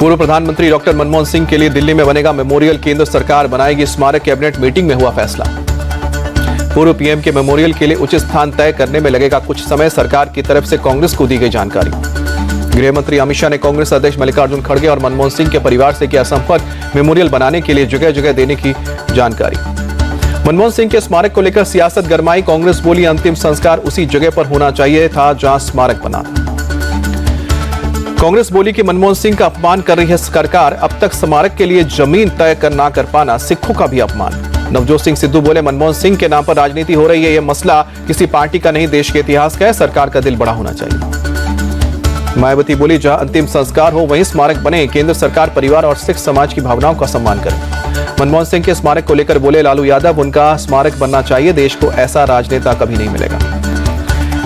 पूर्व प्रधानमंत्री डॉक्टर मनमोहन सिंह के लिए दिल्ली में बनेगा मेमोरियल, केंद्र सरकार बनाएगी स्मारक। कैबिनेट मीटिंग में हुआ फैसला। पूर्व पीएम के मेमोरियल के लिए उचित स्थान तय करने में लगेगा कुछ समय, सरकार की तरफ से कांग्रेस को दी गई जानकारी। गृह मंत्री अमित शाह ने कांग्रेस अध्यक्ष मल्लिकार्जुन खड़गे और मनमोहन सिंह के परिवार से किया संपर्क, मेमोरियल बनाने के लिए जगह जगह देने की जानकारी। मनमोहन सिंह के स्मारक को लेकर सियासत गरमाई, कांग्रेस बोली अंतिम संस्कार उसी जगह पर होना चाहिए था जहां स्मारक बना था। कांग्रेस बोली कि मनमोहन सिंह का अपमान कर रही है सरकार, अब तक स्मारक के लिए जमीन तय ना कर पाना सिखों का भी अपमान। नवजोत सिंह सिद्धू बोले मनमोहन सिंह के नाम पर राजनीति हो रही है, यह मसला किसी पार्टी का नहीं, देश के इतिहास का है, सरकार का दिल बड़ा होना चाहिए। मायावती बोली जहां अंतिम संस्कार हो वहीं स्मारक बने, केंद्र सरकार परिवार और सिख समाज की भावनाओं का सम्मान करे। मनमोहन सिंह के स्मारक को लेकर बोले लालू यादव, उनका स्मारक बनना चाहिए, देश को ऐसा राजनेता कभी नहीं मिलेगा।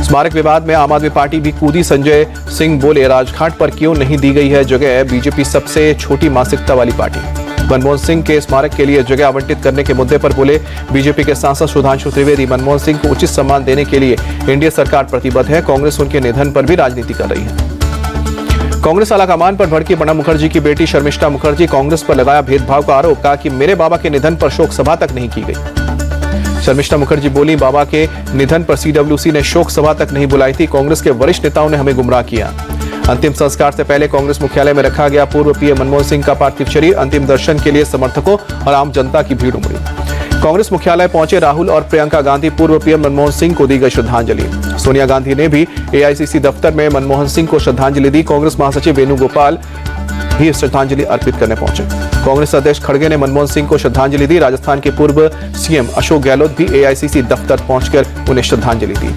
स्मारक विवाद में आम आदमी पार्टी भी कूदी, संजय सिंह बोले राजघाट पर क्यों नहीं दी गई है जगह, बीजेपी सबसे छोटी मानसिकता वाली पार्टी। मनमोहन सिंह के स्मारक के लिए जगह आवंटित करने के मुद्दे पर बोले बीजेपी के सांसद सुधांशु त्रिवेदी, मनमोहन सिंह को उचित सम्मान देने के लिए एनडीए सरकार प्रतिबद्ध है, कांग्रेस उनके निधन पर भी राजनीति कर रही है। कांग्रेस आलाकमान पर भड़की प्रणब मुखर्जी की बेटी शर्मिष्ठा मुखर्जी, कांग्रेस पर लगाया भेदभाव का आरोप, कहा कि मेरे बाबा के निधन पर शोक सभा तक नहीं की गई। शर्मिष्ठा मुखर्जी बोली बाबा के निधन पर सीडब्ल्यूसी ने शोक सभा तक नहीं बुलाई थी, कांग्रेस के वरिष्ठ नेताओं ने हमें गुमराह किया। अंतिम संस्कार से पहले कांग्रेस मुख्यालय में रखा गया पूर्व पीएम मनमोहन सिंह का पार्थिव शरीर, अंतिम दर्शन के लिए समर्थकों और आम जनता की भीड़ उमड़ी। कांग्रेस मुख्यालय पहुंचे राहुल और प्रियंका गांधी, पूर्व पीएम मनमोहन सिंह को दी गई श्रद्धांजलि। सोनिया गांधी ने भी एआईसीसी दफ्तर में मनमोहन सिंह को श्रद्धांजलि दी, कांग्रेस महासचिव वेणुगोपाल भी श्रद्धांजलि अर्पित करने पहुंचे। कांग्रेस अध्यक्ष खड़गे ने मनमोहन सिंह को श्रद्धांजलि दी, राजस्थान के पूर्व सीएम अशोक गहलोत भी एआईसीसी दफ्तर पहुंचकर उन्हें श्रद्धांजलि दी।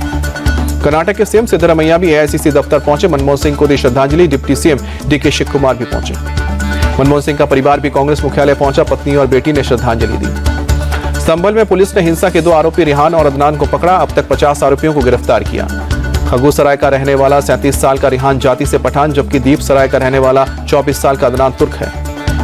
कर्नाटक के सीएम सिद्धरामैया भी एआईसीसी दफ्तर पहुंचे, मनमोहन सिंह को दी श्रद्धांजलि, डिप्टी सीएम डीके शिव कुमार भी पहुंचे। मनमोहन सिंह का परिवार भी कांग्रेस मुख्यालय पहुंचा, पत्नी और बेटी ने श्रद्धांजलि दी। संभल में पुलिस ने हिंसा के 2 आरोपी रिहान और अदनान को पकड़ा, अब तक 50 आरोपियों को गिरफ्तार किया। खगूसराय का रहने वाला 37 साल का रिहान जाति से पठान, जबकि दीपसराय का रहने वाला 24 साल का अदनान तुर्क है।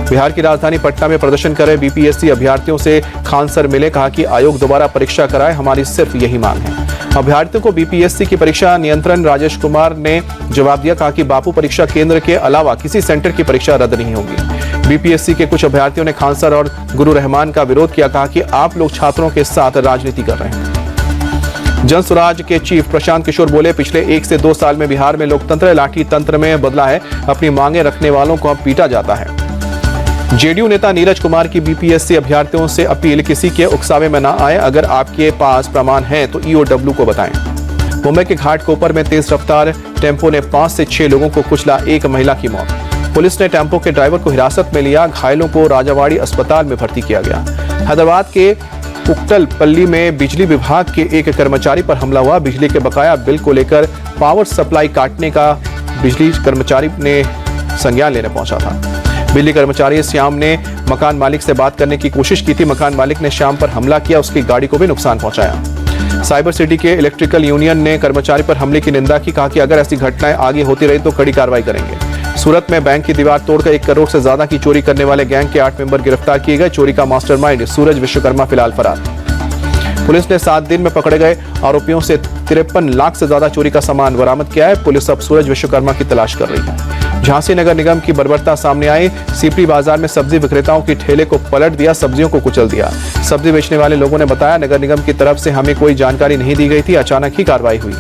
बिहार की राजधानी पटना में प्रदर्शन कर रहे बीपीएससी अभ्यर्थियों से खान सर मिले, कहा कि आयोग दोबारा परीक्षा कराए, हमारी सिर्फ यही मांग है। अभ्यर्थियों को बीपीएससी की परीक्षा नियंत्रण राजेश कुमार ने जवाब दिया, कहा कि बापू परीक्षा केंद्र के अलावा किसी सेंटर की परीक्षा रद्द नहीं होगी। बीपीएससी के कुछ अभ्यर्थियों ने खान सर और गुरु रहमान का विरोध किया, कहा कि आप लोग छात्रों के साथ राजनीति कर रहे हैं। जन स्वराज के चीफ प्रशांत किशोर बोले पिछले 1 से 2 साल में बिहार में लोकतंत्र लाठी तंत्र में बदला है, अपनी मांगे रखने वालों को अब पीटा जाता है। जेडीयू नेता नीरज कुमार की बीपीएससी अभ्यर्थियों से अपील, किसी के उकसावे में ना आए, अगर आपके पास प्रमाण है तो ईओडब्ल्यू को बताएं। मुंबई के घाटकोपर में तेज रफ्तार टेम्पो ने 5 से 6 लोगों को कुचला, 1 महिला की मौत। पुलिस ने टेम्पो के ड्राइवर को हिरासत में लिया, घायलों को राजावाड़ी अस्पताल में भर्ती किया गया। हैदराबाद के उक्टलपल्ली में बिजली विभाग के एक कर्मचारी पर हमला हुआ, बिजली के बकाया बिल को लेकर पावर सप्लाई काटने का बिजली कर्मचारी ने संज्ञान लेने पहुंचा था। बिजली कर्मचारी श्याम ने मकान मालिक से बात करने की कोशिश की थी, मकान मालिक ने श्याम पर हमला किया, उसकी गाड़ी को भी नुकसान पहुंचाया। साइबर सिटी के इलेक्ट्रिकल यूनियन ने कर्मचारी पर हमले की निंदा की, कहा कि अगर ऐसी घटनाएं आगे होती रही तो कड़ी कार्रवाई करेंगे। सूरत में बैंक की दीवार तोड़कर 1 करोड़ से ज्यादा की चोरी करने वाले गैंग के 8 मेंबर गिरफ्तार किए गए, चोरी का मास्टरमाइंड सूरज विश्वकर्मा फिलहाल फरार। पुलिस ने 7 दिन में पकड़े गए आरोपियों से 53 लाख से ज्यादा चोरी का सामान बरामद किया है, पुलिस अब सूरज विश्वकर्मा की तलाश कर रही है। झांसी नगर निगम की बर्बरता सामने आई, सीपरी बाजार में सब्जी विक्रेताओं की ठेले को पलट दिया, सब्जियों को कुचल दिया। सब्जी बेचने वाले लोगों ने बताया नगर निगम की तरफ से हमें कोई जानकारी नहीं दी गई थी, अचानक ही कार्रवाई हुई।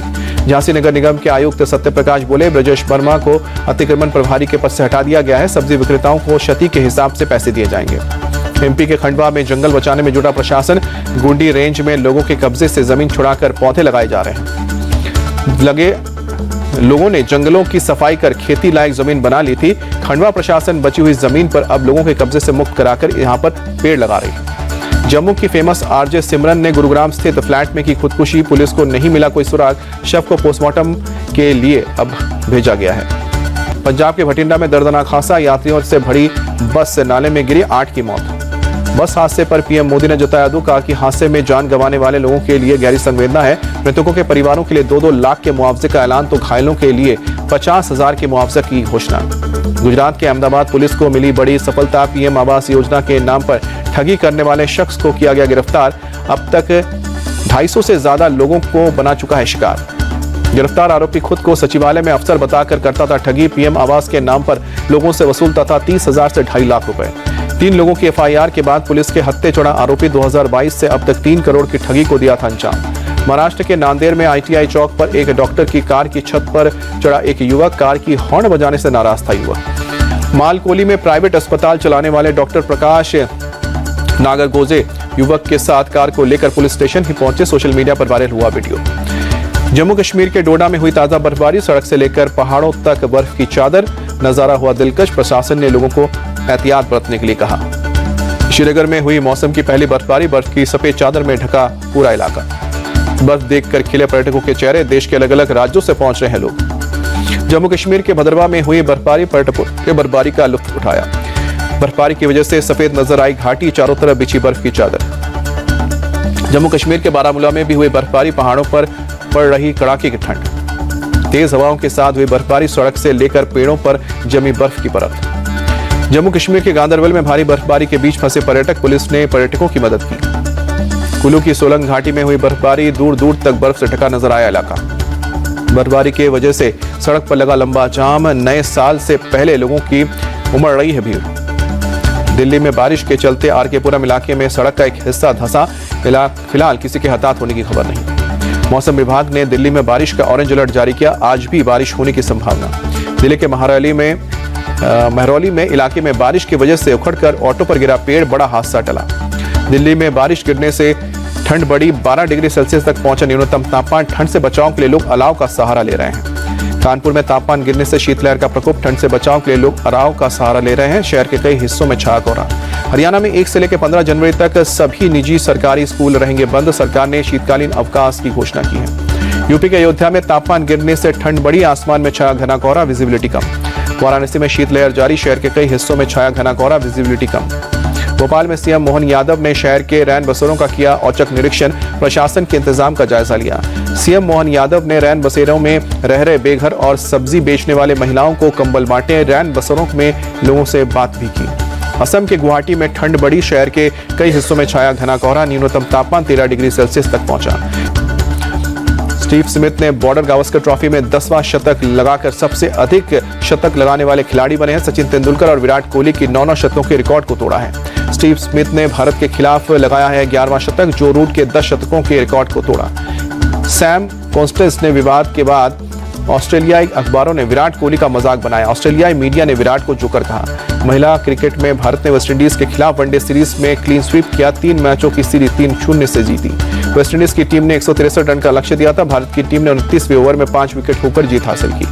झांसी नगर निगम के आयुक्त सत्यप्रकाश बोले ब्रजेश वर्मा को अतिक्रमण प्रभारी के पद से हटा दिया गया है, सब्जी विक्रेताओं को क्षति के हिसाब से पैसे दिए जाएंगे। एमपी के खंडवा में जंगल बचाने में जुटा प्रशासन, गुंडी रेंज में लोगों के कब्जे से जमीन छुड़ाकर पौधे लगाए जा रहे हैं। लोगों ने जंगलों की सफाई कर खेती लायक जमीन बना ली थी, खंडवा प्रशासन बची हुई जमीन पर अब लोगों के कब्जे से मुक्त कराकर यहां पर पेड़ लगा रही है। जम्मू की फेमस आरजे सिमरन ने गुरुग्राम स्थित फ्लैट में की खुदकुशी, पुलिस को नहीं मिला कोई सुराग, शव को पोस्टमार्टम के लिए अब भेजा गया है। पंजाब के भटिंडा में दर्दनाक हादसा, यात्रियों से भरी बस से नाले में गिरी, 8 की मौत। बस हादसे पर पीएम मोदी ने जताया दुख, कहा कि हादसे में जान गंवाने वाले लोगों के लिए गहरी संवेदना है। मृतकों के परिवारों के लिए 2-2 लाख के मुआवजे का ऐलान, तो घायलों के लिए 50,000 के मुआवजे की घोषणा। गुजरात के अहमदाबाद पुलिस को मिली बड़ी सफलता, पीएम आवास योजना के नाम पर ठगी करने वाले शख्स को किया गया गिरफ्तार, अब तक 250 से ज्यादा लोगों को बना चुका है शिकार। गिरफ्तार आरोपी खुद को सचिवालय में अफसर बताकर करता था ठगी। पीएम आवास के नाम पर लोगों से वसूलता था 30,000 से 2.5 लाख रुपए। 3 लोगों की एफआईआर के बाद पुलिस के हत्थे चढ़ा आरोपी 2022 से अब तक 3 करोड़ की ठगी को दिया था अंजाम। महाराष्ट्र के नांदेड़ में आईटीआई चौक पर एक डॉक्टर की कार की छत पर चढ़ा एक युवक, कार की हॉर्न बजाने से नाराज था युवक। मालकोली में प्राइवेट अस्पताल चलाने वाले डॉक्टर प्रकाश नागरगोजे युवक के साथ कार को लेकर पुलिस स्टेशन ही पहुंचे। सोशल मीडिया पर वायरल हुआ वीडियो। जम्मू कश्मीर के डोडा में हुई ताजा बर्फबारी, सड़क से लेकर पहाड़ों तक बर्फ की चादर, नजारा हुआ दिलकश। प्रशासन ने लोगों को एहतियात बरतने के लिए कहा। श्रीनगर में हुई मौसम की पहली बर्फबारी, बर्फ की सफेद चादर में ढका पूरा इलाका। बर्फ देखकर खिले पर्यटकों के चेहरे, देश के अलग अलग राज्यों से पहुंच रहे हैं लोग। जम्मू कश्मीर के भदरवा में हुई बर्फबारी, पर्यटकों ने बर्फबारी का लुत्फ उठाया। बर्फबारी की वजह से सफेद नजर आई घाटी, चारों तरफ बिछी बर्फ की चादर। जम्मू कश्मीर के बारामूला में भी हुई बर्फबारी, पहाड़ों पर पड़ रही कड़ाके की ठंड। तेज हवाओं के साथ हुई बर्फबारी, सड़क से लेकर पेड़ों पर जमी बर्फ की परत। जम्मू कश्मीर के गांदरबल में भारी बर्फबारी के बीच फंसे पर्यटक, पुलिस ने पर्यटकों की मदद की। कुल्लू की सोलंग घाटी में हुई बर्फबारी, दूर दूर तक बर्फ से ढका नजर आया इलाका। बर्फबारी की वजह से सड़क पर लगा लंबा जाम, नए साल से पहले लोगों की उमड़ रही है भीड़। दिल्ली में बारिश के चलते आरकेपुरम इलाके में सड़क का एक हिस्सा धंसा, फिलहाल किसी के हताहत होने की खबर नहीं। मौसम विभाग ने दिल्ली में बारिश का ऑरेंज अलर्ट जारी किया, आज भी बारिश होने की संभावना। दिल्ली के महरौली में इलाके में बारिश की वजह से उखड़कर ऑटो पर गिरा पेड़, बड़ा हादसा टला। दिल्ली में बारिश गिरने से ठंड बढ़ी, 12 डिग्री सेल्सियस तक पहुंचा न्यूनतम तापमान। ठंड से बचाव के लिए लोग अलाव का सहारा ले रहे हैं। कानपुर में तापमान गिरने से शीतलहर का प्रकोप, ठंड से बचाव के लिए लोग अलाव का सहारा ले रहे हैं। शहर के कई हिस्सों में छाया कोहरा। हरियाणा में 1 से लेकर 15 जनवरी तक सभी निजी सरकारी स्कूल रहेंगे बंद, सरकार ने शीतकालीन अवकाश की घोषणा की है। यूपी के अयोध्या में तापमान गिरने से ठंड बढ़ी, आसमान में छाया घना कोहरा, विजिबिलिटी कम। वाराणसी में शीतलहर जारी, शहर के कई हिस्सों में छाया घना कोहरा, विजिबिलिटी कम। भोपाल में सीएम मोहन यादव ने शहर के रैन बसेरों का किया औचक निरीक्षण, प्रशासन के इंतजाम का जायजा लिया। सीएम मोहन यादव ने रैन बसेरों में रह रहे बेघर और सब्जी बेचने वाले महिलाओं को कंबल बांटे, रैन बसेरों में लोगों से बात भी की। असम के गुवाहाटी में ठंड बढ़ी, शहर के कई हिस्सों में छाया घना कोहरा, न्यूनतम तापमान 13 डिग्री सेल्सियस तक पहुंचा। स्टीव स्मिथ ने बॉर्डर गावस्कर ट्रॉफी में 10वां शतक लगाकर सबसे अधिक शतक लगाने वाले खिलाड़ी बने हैं। सचिन तेंदुलकर और विराट कोहली की 9 शतकों के रिकॉर्ड को तोड़ा है। स्टीव स्मिथ ने भारत के खिलाफ लगाया है 11वां शतक, जो रूट के 10 शतकों के रिकॉर्ड को तोड़ा। सैम कॉन्स्टेंस ने विवाद के बाद ऑस्ट्रेलियाई अखबारों ने विराट कोहली का मजाक बनाया। ऑस्ट्रेलियाई मीडिया ने विराट को जोकर कहा। महिला क्रिकेट में भारत ने वेस्टइंडीज के खिलाफ वनडे सीरीज में क्लीन स्वीप किया, 3 मैचों की सीरीज 3-0 से जीती। वेस्टइंडीज की टीम ने 163 रन का लक्ष्य दिया था। भारत की टीम ने 29वें ओवर में 5 विकेट होकर जीत हासिल की।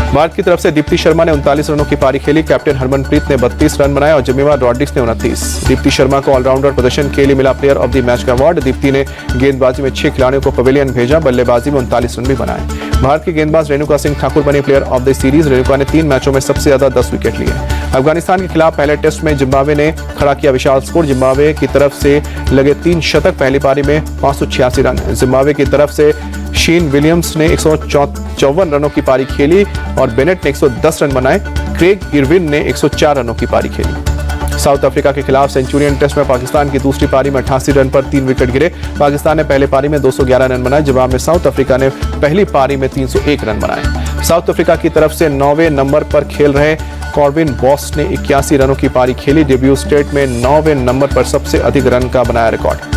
भारत की तरफ से दीप्ति शर्मा ने 39 रनों की पारी खेली, कैप्टन हरमनप्रीत ने 32 रन बनाए और जमीमा रॉड्रिक्स ने 29। दीप्ति शर्मा को ऑलराउंडर प्रदर्शन के लिए मिला प्लेयर ऑफ द मैच का अवार्ड। दीप्ति ने गेंदबाजी में 6 खिलाड़ियों को पवेलियन भेजा, बल्लेबाजी में 39 रन भी बनाए। भारत की गेंदबाज रेणुका सिंह ठाकुर बनी player of the series. Renuka ने 3 मैचों में सबसे ज्यादा 10 विकेट लिए। अफगानिस्तान के खिलाफ पहले टेस्ट में जिम्बाब्वे ने खड़ा किया विशाल स्कोर। जिम्बाब्वे की तरफ से लगे 3 शतक, पहली पारी में 586 रन। जिम्बाब्वे की तरफ से शीन विलियम्स ने 154 रनों की पारी खेली और बेनेट ने 110 रन बनाए। क्रेग इरविन ने 104 रनों की पारी खेली। साउथ अफ्रीका के खिलाफ सेंचुरियन टेस्ट में पाकिस्तान की दूसरी पारी में 88 रन पर 3 विकेट गिरे। पाकिस्तान ने पहले पारी में 211 रन बनाए, जवाब में साउथ अफ्रीका ने पहली पारी में 301 रन बनाए। साउथ अफ्रीका की तरफ से 9वें नंबर पर खेल रहे कॉर्बिन बॉस ने 81 रनों की पारी खेली। डेब्यू स्टेट में 9वें नंबर पर सबसे अधिक रन का बनाया रिकॉर्ड।